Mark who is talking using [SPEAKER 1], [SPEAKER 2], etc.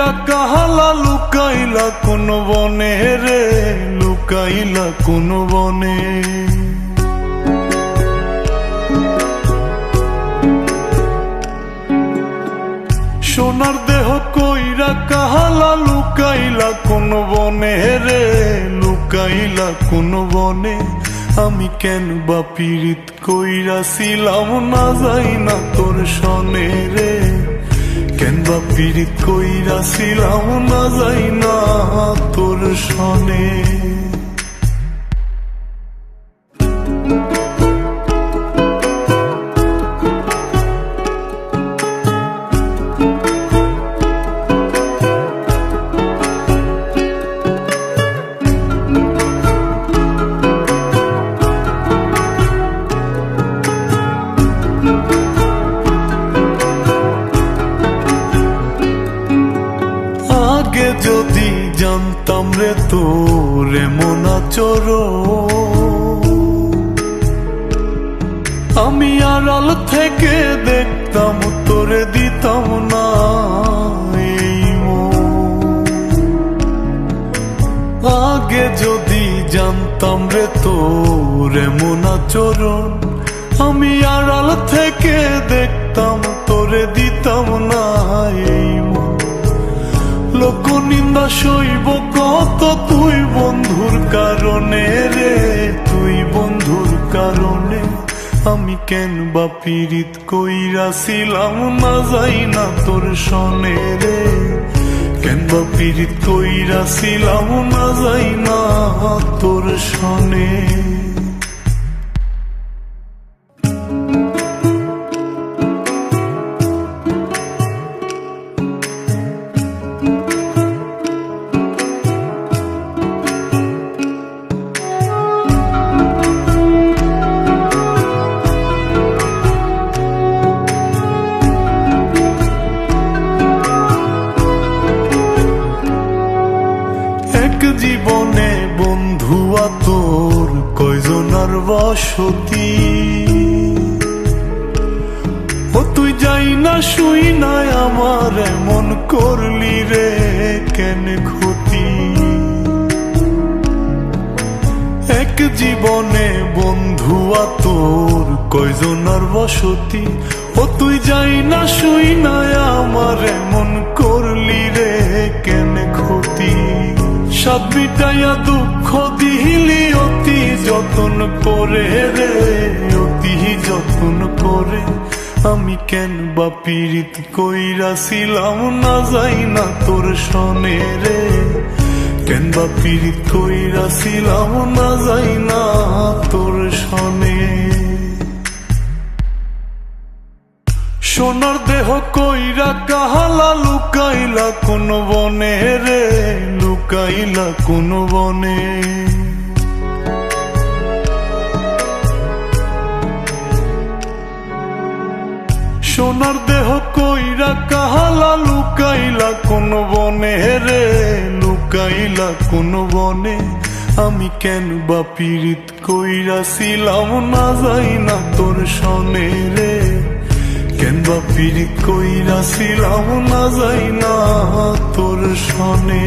[SPEAKER 1] কইরা কাহালা লুকাইলা কোন বনে রে, লুকাইলা কোন বনে। সোনার দেহ কইরা কাহালা লুকাইলা কোন বনে রে, লুকাইলা কোন বনে। আমি কেন বা পীড়িত কইরাছিলাম না যাই না তোর সনে রে, কেন বা পীড়িত কইরাছিলাম না যাই না তোর সনে। আগে যদি জানতাম রে তোর এমন আচরণ, আমি আড়াল থেকে দেখতাম তোরে দিতাম না এই মন। আগে যদি জানতাম রে তোর এমন আচরণ, আমি আড়াল থেকে দেখতাম তোরে দিতাম না এই মন। লোক নিন্দা সইব কত তুই বন্ধুর কারণে রে, তুই বন্ধুর কারণে। আমি কেন বা পীড়িত কইরাছিলাম না যাই না তোর সনে রে, কেন বা পীড়িত কইরাছিলাম না যাই না তোর সনে। জীবনে বন্ধু তোর কয়জনার বসতি, ও তুই যাই না শুই নাই আমার এমন করলি রে কেন ক্ষতি। এক জীবনে বন্ধু তোর কয়জনার বসতি, ও তুই যাই না শুই নাই আমার এমন করলি রে কেন ক্ষতি। সাত মিটাইয়া দুঃখ দিলি অতি যতন করে রে, অতি যতন করে। আমি কেন বা পীড়িত কইরাছিলাম না যাই না তোর সনে রে, কেন বা পীড়িত কইরাছিলাম না যাই না তোর সনে। সোনার দেহ কইরা কাহালা লুকাইলা কোন বনে রে, লুকাইলা কোন বনে। সোনার দেহ কইরা কাহালা লুকাইলা কোন বনে রে, লুকাইলা কোন বনে। আমি কেন বা পীড়িত কইরাছিলাম না যাই না তোর সনে রে, কেন বা পীড়িত কইরাছিলাম না যাই না তোর সনে।